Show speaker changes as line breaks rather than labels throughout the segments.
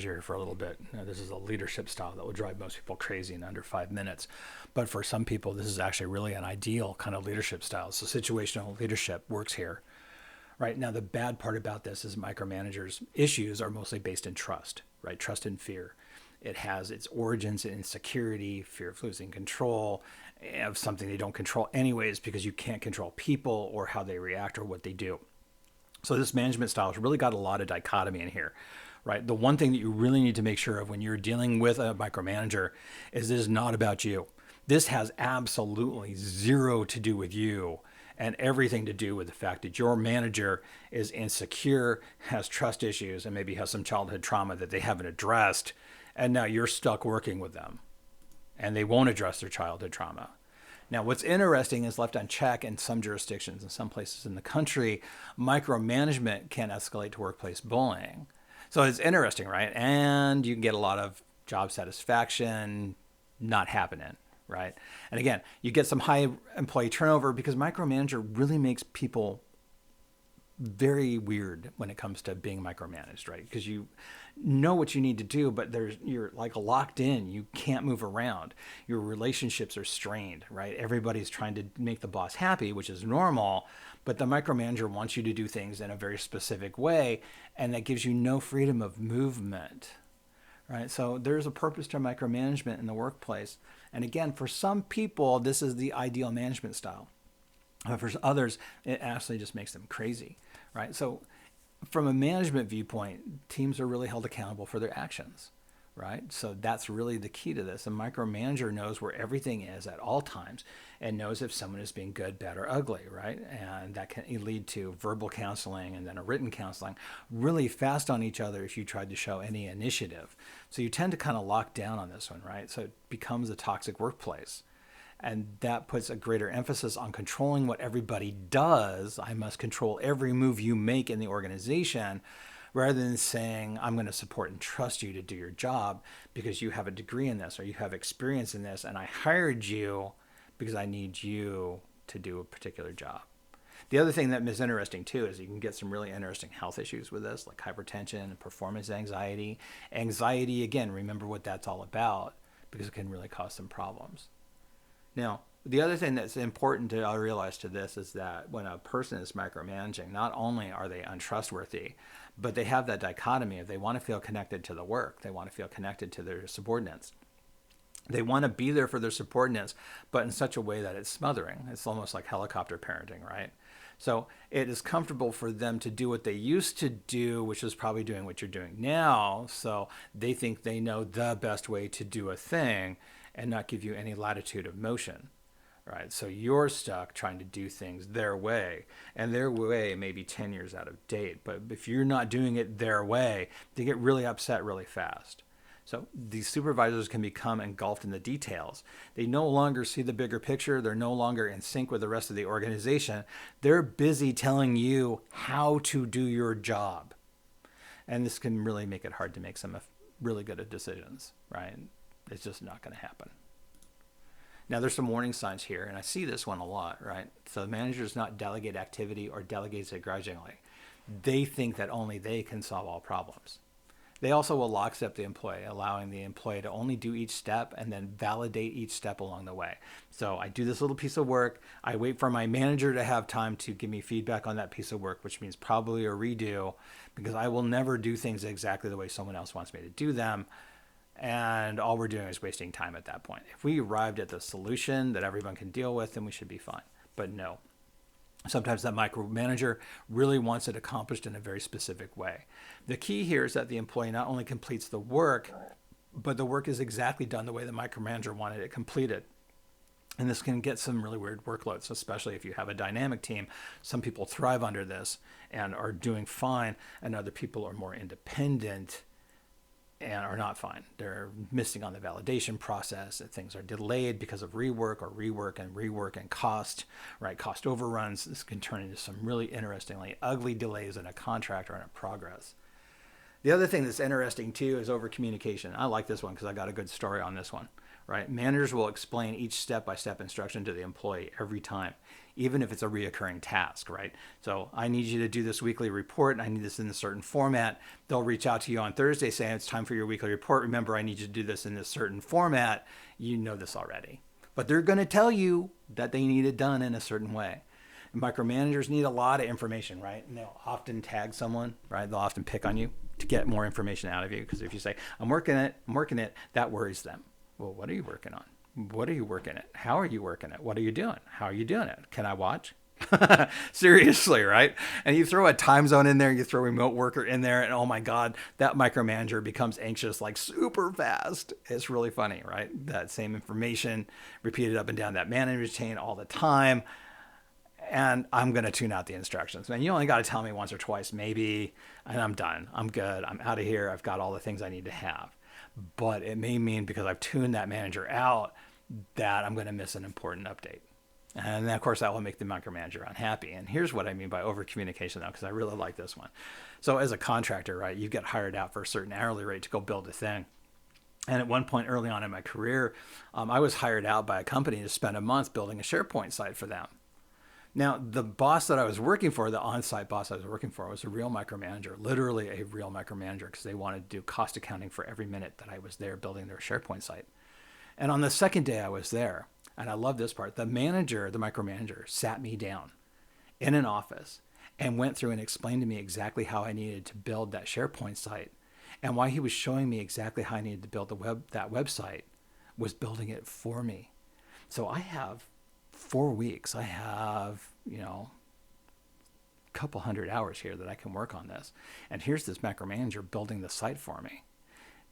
here for a little bit. Now, this is a leadership style that will drive most people crazy in under 5 minutes. But for some people, this is actually really an ideal kind of leadership style. So situational leadership works here. Right now, the bad part about this is micromanagers' issues are mostly based in trust, right? Trust and fear. It has its origins in insecurity, fear of losing control of something they don't control anyways, because you can't control people or how they react or what they do. So this management style has really got a lot of dichotomy in here, right? The one thing that you really need to make sure of when you're dealing with a micromanager is this is not about you. This has absolutely zero to do with you and everything to do with the fact that your manager is insecure, has trust issues, and maybe has some childhood trauma that they haven't addressed. And now you're stuck working with them and they won't address their childhood trauma. Now, what's interesting is left unchecked in some jurisdictions, in some places in the country, micromanagement can escalate to workplace bullying. So it's interesting, right? And you can get a lot of job satisfaction not happening, right? And again, you get some high employee turnover because micromanager really makes people very weird when it comes to being micromanaged, right? Because you know what you need to do, but you're like locked in. You can't move around. Your relationships are strained, right? Everybody's trying to make the boss happy, which is normal, but the micromanager wants you to do things in a very specific way, and that gives you no freedom of movement, right? So there's a purpose to micromanagement in the workplace. And again, for some people, this is the ideal management style. But for others, it actually just makes them crazy, right? So from a management viewpoint, teams are really held accountable for their actions, right? So that's really the key to this. A micromanager knows where everything is at all times and knows if someone is being good, bad, or ugly, right? And that can lead to verbal counseling and then a written counseling really fast on each other if you tried to show any initiative. So you tend to kind of lock down on this one, right? So it becomes a toxic workplace. And that puts a greater emphasis on controlling what everybody does. I must control every move you make in the organization, rather than saying, I'm going to support and trust you to do your job because you have a degree in this or you have experience in this, and I hired you because I need you to do a particular job. The other thing that is interesting too is you can get some really interesting health issues with this, like hypertension and performance anxiety. Anxiety, again, remember what that's all about, because it can really cause some problems. Now, the other thing that's important to realize to this is that when a person is micromanaging, not only are they untrustworthy, but they have that dichotomy of they want to feel connected to the work. They want to feel connected to their subordinates. They want to be there for their subordinates, but in such a way that it's smothering. It's almost like helicopter parenting, right? So it is comfortable for them to do what they used to do, which is probably doing what you're doing now. So they think they know the best way to do a thing and not give you any latitude of motion, right? So you're stuck trying to do things their way, and their way may be 10 years out of date. But if you're not doing it their way, they get really upset really fast. So these supervisors can become engulfed in the details. They no longer see the bigger picture. They're no longer in sync with the rest of the organization. They're busy telling you how to do your job. And this can really make it hard to make some really good decisions, right? It's just not going to happen. Now, there's some warning signs here, and I see this one a lot, right? So the manager does not delegate activity or delegates it grudgingly. They think that only they can solve all problems. They also will lockstep the employee, allowing the employee to only do each step and then validate each step along the way. So I do this little piece of work. I wait for my manager to have time to give me feedback on that piece of work, which means probably a redo, because I will never do things exactly the way someone else wants me to do them. And all we're doing is wasting time at that point. If we arrived at the solution that everyone can deal with, then we should be fine. But no. Sometimes that micromanager really wants it accomplished in a very specific way. The key here is that the employee not only completes the work, but the work is exactly done the way the micromanager wanted it completed. And this can get some really weird workloads, especially if you have a dynamic team. Some people thrive under this and are doing fine, and other people are more independent and are not fine. They're missing on the validation process. Things are delayed because of rework and cost, right? Cost overruns. This can turn into some really interestingly ugly delays in a contract or in a progress. The other thing that's interesting too is over communication. I like this one because I got a good story on this one, right? Managers will explain each step-by-step instruction to the employee every time, even if it's a reoccurring task, right? So I need you to do this weekly report and I need this in a certain format. They'll reach out to you on Thursday saying it's time for your weekly report. Remember, I need you to do this in this certain format. You know this already. But they're going to tell you that they need it done in a certain way. And micromanagers need a lot of information, right? And they'll often tag someone, right? They'll often pick on you to get more information out of you. Because if you say, I'm working it, that worries them. Well, what are you working on? What are you working at? How are you working it? What are you doing? How are you doing it? Can I watch? Seriously, right? And you throw a time zone in there, you throw a remote worker in there, and oh my God, that micromanager becomes anxious like super fast. It's really funny, right? That same information repeated up and down that manager chain all the time. And I'm going to tune out the instructions. Man, you only got to tell me once or twice, maybe, and I'm done. I'm good. I'm out of here. I've got all the things I need to have. But it may mean because I've tuned that manager out that I'm going to miss an important update. And then, of course, that will make the micromanager unhappy. And here's what I mean by over communication, though, because I really like this one. So as a contractor, right, you get hired out for a certain hourly rate to go build a thing. And at one point early on in my career, I was hired out by a company to spend a month building a SharePoint site for them. Now, the boss that I was working for, the on-site boss I was working for, was a real micromanager, literally a real micromanager, because they wanted to do cost accounting for every minute that I was there building their SharePoint site. And on the second day I was there, and I love this part, the manager, the micromanager, sat me down in an office and went through and explained to me exactly how I needed to build that SharePoint site. And while he was showing me exactly how I needed to build that website, was building it for me. So I have 4 weeks. I have, a couple hundred hours here that I can work on this. And here's this micromanager building the site for me.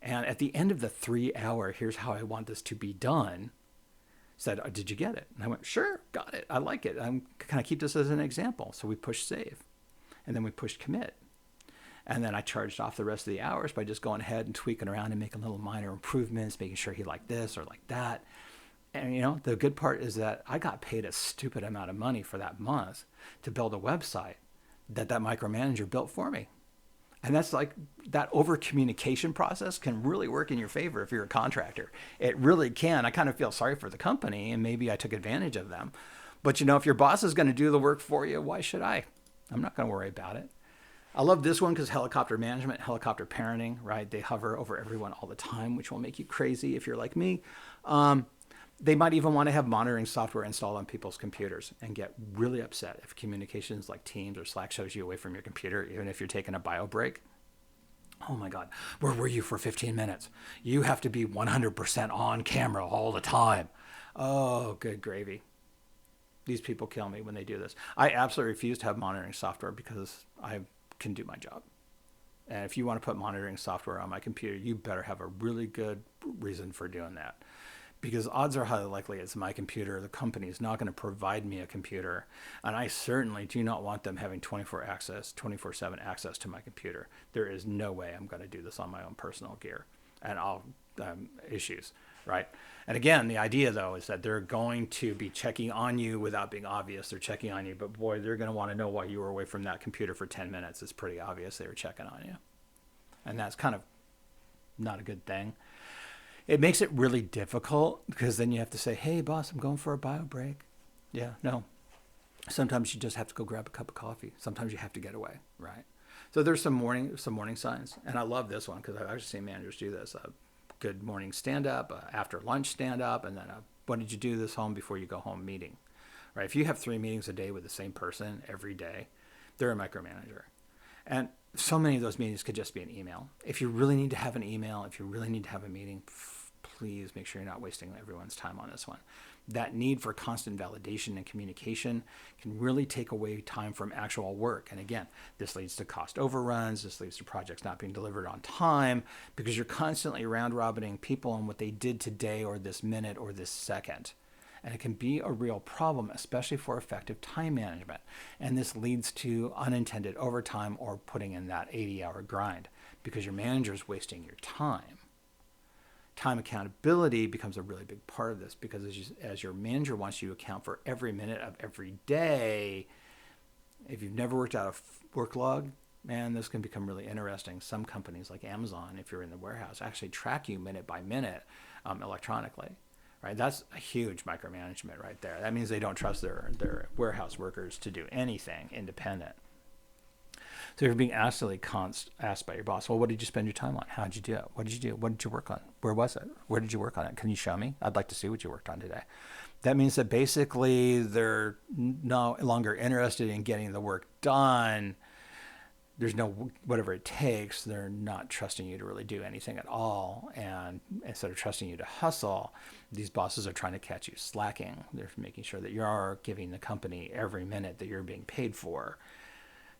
And at the end of the 3 hour, here's how I want this to be done, said, oh, did you get it? And I went, sure, got it. I like it. I'm kind of keep this as an example. So we pushed save and then we pushed commit. And then I charged off the rest of the hours by just going ahead and tweaking around and making little minor improvements, making sure he liked this or like that. And, the good part is that I got paid a stupid amount of money for that month to build a website that micromanager built for me. And that's like that over communication process can really work in your favor if you're a contractor. It really can. I kind of feel sorry for the company and maybe I took advantage of them. But if your boss is going to do the work for you, why should I? I'm not going to worry about it. I love this one because helicopter management, helicopter parenting, right? They hover over everyone all the time, which will make you crazy if you're like me. They might even want to have monitoring software installed on people's computers and get really upset if communications like Teams or Slack shows you away from your computer, even if you're taking a bio break. Oh my God, where were you for 15 minutes? You have to be 100% on camera all the time. Oh, good gravy. These people kill me when they do this. I absolutely refuse to have monitoring software because I can do my job. And if you want to put monitoring software on my computer, you better have a really good reason for doing that. Because odds are highly likely it's my computer. The company is not going to provide me a computer. And I certainly do not want them having 24/7 access to my computer. There is no way I'm going to do this on my own personal gear. And I'll issues, right? And again, the idea, though, is that they're going to be checking on you without being obvious. They're checking on you. But, boy, they're going to want to know why you were away from that computer for 10 minutes. It's pretty obvious they were checking on you. And that's kind of not a good thing. It makes it really difficult because then you have to say, hey, boss, I'm going for a bio break. Yeah, no. Sometimes you just have to go grab a cup of coffee. Sometimes you have to get away, right? So there's some morning signs. And I love this one because I've actually seen managers do this. A good morning stand-up, after lunch stand-up, and then a what did you do this home before you go home meeting, right? If you have 3 meetings a day with the same person every day, they're a micromanager. And so many of those meetings could just be an email. If you really need to have an email, if you really need to have a meeting, please make sure you're not wasting everyone's time on this one. That need for constant validation and communication can really take away time from actual work. And again, this leads to cost overruns. This leads to projects not being delivered on time because you're constantly round-robining people on what they did today or this minute or this second. And it can be a real problem, especially for effective time management. And this leads to unintended overtime or putting in that 80-hour grind because your manager is wasting your time. Time accountability becomes a really big part of this because as your manager wants you to account for every minute of every day, if you've never worked out a work log, man, this can become really interesting. Some companies like Amazon, if you're in the warehouse, actually track you minute by minute electronically. right? That's a huge micromanagement right there. That means they don't trust their warehouse workers to do anything independent. So you're being asked by your boss, well, what did you spend your time on? How did you do it? What did you do? What did you work on? Where was it? Where did you work on it? Can you show me? I'd like to see what you worked on today. That means that basically they're no longer interested in getting the work done. There's no whatever it takes. They're not trusting you to really do anything at all. And instead of trusting you to hustle, these bosses are trying to catch you slacking. They're making sure that you're giving the company every minute that you're being paid for.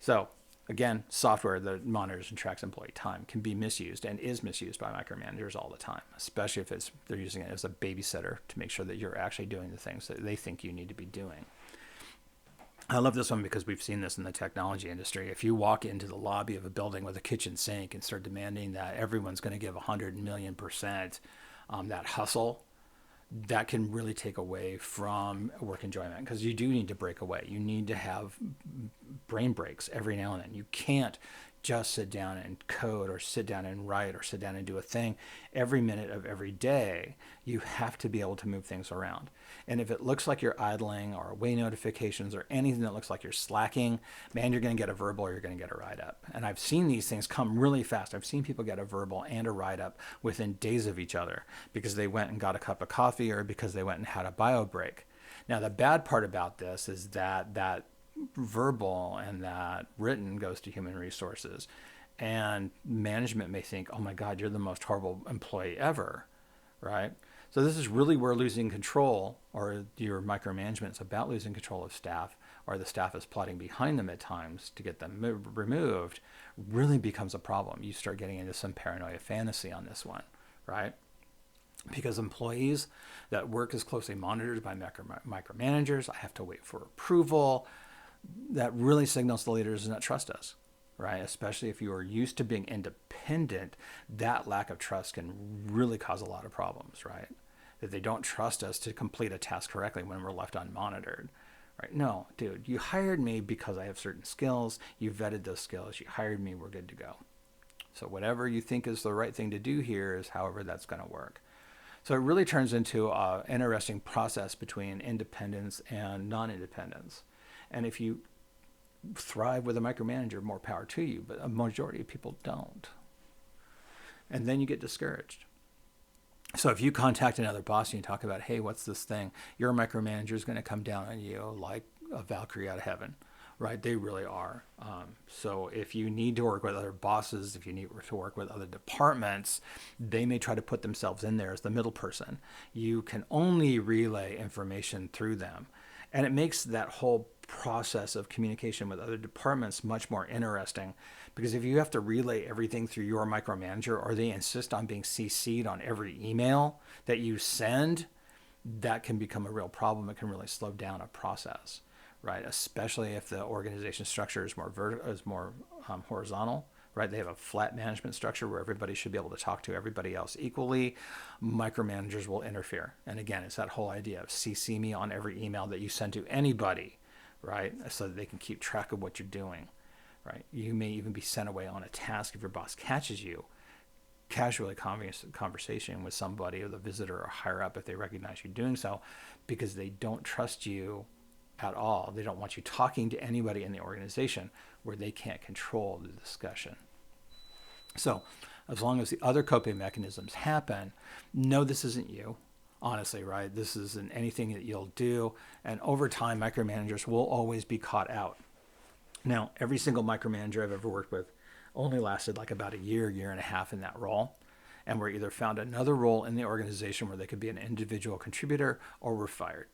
So again, software that monitors and tracks employee time can be misused and is misused by micromanagers all the time, especially if they're using it as a babysitter to make sure that you're actually doing the things that they think you need to be doing. I love this one because we've seen this in the technology industry. If you walk into the lobby of a building with a kitchen sink and start demanding that everyone's going to give 100 million%, that hustle, that can really take away from work enjoyment, because you do need to break away. You need to have brain breaks every now and then. You can't just sit down and code or sit down and write or sit down and do a thing every minute of every day. You have to be able to move things around. And if it looks like you're idling or away notifications or anything that looks like you're slacking, man, you're going to get a verbal or you're going to get a write-up. And I've seen these things come really fast. I've seen people get a verbal and a write-up within days of each other because they went and got a cup of coffee or because they went and had a bio break. Now, the bad part about this is that verbal and that written goes to human resources, and management may think, oh my God, you're the most horrible employee ever, right? So this is really where losing control, or your micromanagement is about losing control of staff, or the staff is plotting behind them at times to get them removed, really becomes a problem. You start getting into some paranoia fantasy on this one, right? Because employees that work is closely monitored by micromanagers, I have to wait for approval. That really signals the leader does not trust us, right? Especially if you are used to being independent, that lack of trust can really cause a lot of problems, right? That they don't trust us to complete a task correctly when we're left unmonitored, right? No, dude, you hired me because I have certain skills. You vetted those skills. You hired me. We're good to go. So whatever you think is the right thing to do here is however that's going to work. So it really turns into an interesting process between independence and non-independence. And if you thrive with a micromanager, more power to you, but a majority of people don't. And then you get discouraged. So if you contact another boss and you talk about, hey, what's this thing? Your micromanager is going to come down on you like a Valkyrie out of heaven, right? They really are. So if you need to work with other bosses, if you need to work with other departments, they may try to put themselves in there as the middle person. You can only relay information through them. And it makes that whole process of communication with other departments much more interesting, because if you have to relay everything through your micromanager, or they insist on being CC'd on every email that you send, that can become a real problem. It can really slow down a process, right? Especially if the organization structure is more horizontal, right? They have a flat management structure where everybody should be able to talk to everybody else equally. Micromanagers will interfere. And again, it's that whole idea of CC me on every email that you send to anybody, right? So that they can keep track of what you're doing, right? You may even be sent away on a task if your boss catches you casually conversation with somebody, or the visitor or higher up, if they recognize you doing so, because they don't trust you at all. They don't want you talking to anybody in the organization where they can't control the discussion. So as long as the other coping mechanisms happen, no, this isn't you, honestly, right? This isn't anything that you'll do. And over time, micromanagers will always be caught out. Now, every single micromanager I've ever worked with only lasted like about a year and a half in that role, and were either found another role in the organization where they could be an individual contributor, or were fired.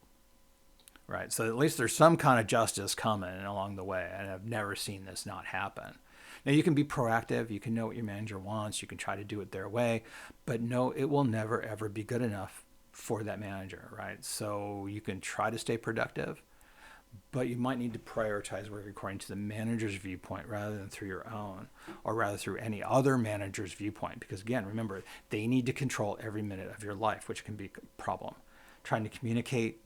Right. So at least there's some kind of justice coming along the way. And I've never seen this not happen. Now, you can be proactive. You can know what your manager wants. You can try to do it their way. But no, it will never, ever be good enough for that manager. Right. So you can try to stay productive, but you might need to prioritize work according to the manager's viewpoint rather than through your own, or rather through any other manager's viewpoint. Because again, remember, they need to control every minute of your life, which can be a problem. Trying to communicate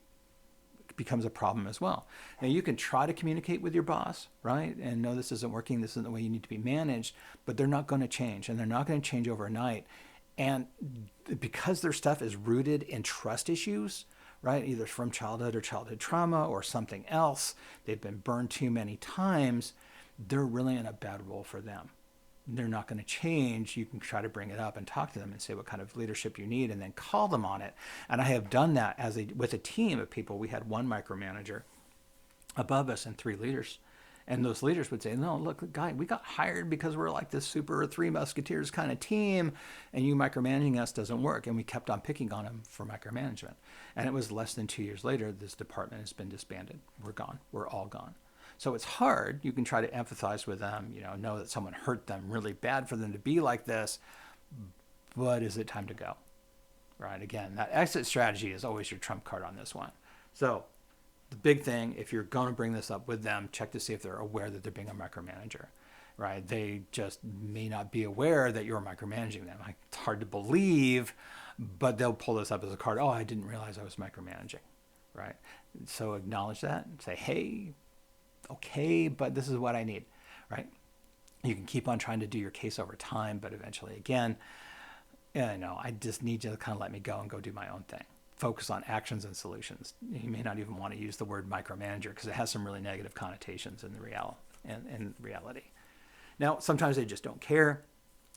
becomes a problem as well. Now, you can try to communicate with your boss, right? And no, this isn't working. This isn't the way you need to be managed, but they're not going to change, and they're not going to change overnight. And because their stuff is rooted in trust issues, right? Either from childhood or childhood trauma or something else, they've been burned too many times, they're really in a bad role for them. They're not going to change. You can try to bring it up and talk to them and say what kind of leadership you need and then call them on it. And I have done that with a team of people. We had one micromanager above us and 3 leaders. And those leaders would say, no, look, guy, we got hired because we're like this super 3 musketeers kind of team, and you micromanaging us doesn't work. And we kept on picking on him for micromanagement. And it was less than 2 years later, this department has been disbanded. We're gone. We're all gone. So it's hard. You can try to empathize with them, know that someone hurt them really bad for them to be like this, but is it time to go? Right? Again, that exit strategy is always your trump card on this one. So the big thing, if you're going to bring this up with them, check to see if they're aware that they're being a micromanager, right? They just may not be aware that you're micromanaging them. It's hard to believe, but they'll pull this up as a card. Oh, I didn't realize I was micromanaging, right? So acknowledge that and say, hey, okay, but this is what I need, right? You can keep on trying to do your case over time, but eventually, again, I just need you to kind of let me go and go do my own thing. Focus on actions and solutions. You may not even want to use the word micromanager because it has some really negative connotations in reality. Now, sometimes they just don't care.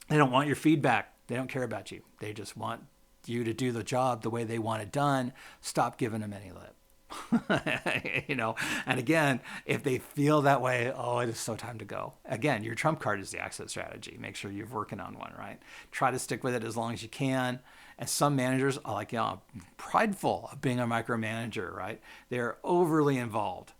They don't want your feedback. They don't care about you. They just want you to do the job the way they want it done. Stop giving them any lip. And again, if they feel that way, oh, it is so time to go. Again, your trump card is the exit strategy. Make sure you're working on one, right? Try to stick with it as long as you can. And some managers are like, prideful of being a micromanager, right? They're overly involved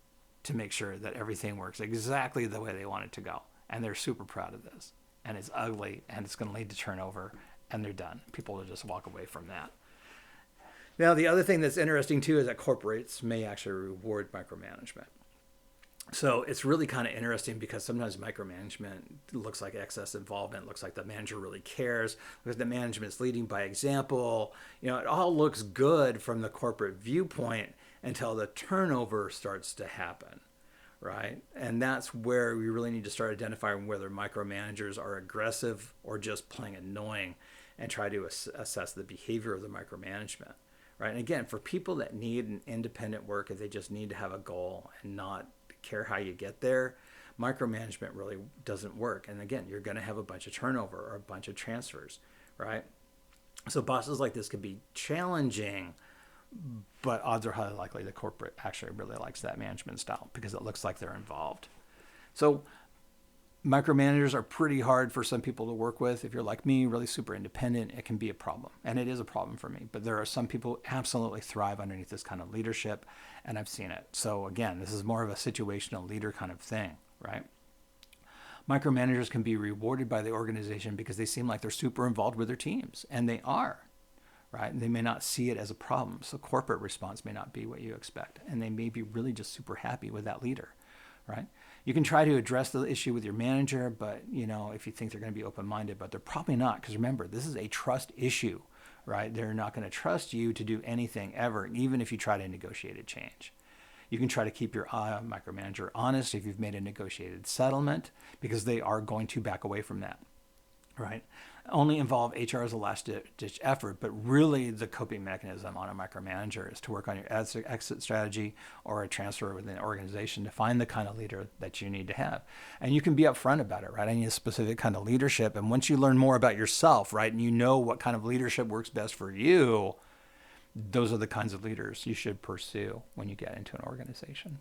to make sure that everything works exactly the way they want it to go. And they're super proud of this. And it's ugly, and it's going to lead to turnover, and they're done. People will just walk away from that. Now, the other thing that's interesting, too, is that corporates may actually reward micromanagement. So it's really kind of interesting because sometimes micromanagement looks like excess involvement, looks like the manager really cares, because the management's leading by example. It all looks good from the corporate viewpoint until the turnover starts to happen, right? And that's where we really need to start identifying whether micromanagers are aggressive or just plain annoying and try to assess the behavior of the micromanagement. Right. And again, for people that need an independent work, if they just need to have a goal and not care how you get there, micromanagement really doesn't work. And again, you're going to have a bunch of turnover or a bunch of transfers, right? So bosses like this could be challenging, but odds are highly likely the corporate actually really likes that management style because it looks like they're involved. So micromanagers are pretty hard for some people to work with. If you're like me, really super independent, it can be a problem. And it is a problem for me. But there are some people who absolutely thrive underneath this kind of leadership, and I've seen it. So again, this is more of a situational leader kind of thing, right? Micromanagers can be rewarded by the organization because they seem like they're super involved with their teams, and they are, right? And they may not see it as a problem. So corporate response may not be what you expect, and they may be really just super happy with that leader, right? You can try to address the issue with your manager, but if you think they're going to be open-minded, but they're probably not, because remember, this is a trust issue, right? They're not going to trust you to do anything ever, even if you try to negotiate a change. You can try to keep your micromanager honest if you've made a negotiated settlement, because they are going to back away from that, right? Only involve HR as a last-ditch effort, but really the coping mechanism on a micromanager is to work on your exit strategy or a transfer within the organization to find the kind of leader that you need to have. And you can be upfront about it, right? I need a specific kind of leadership. And once you learn more about yourself, right, and you know what kind of leadership works best for you, those are the kinds of leaders you should pursue when you get into an organization.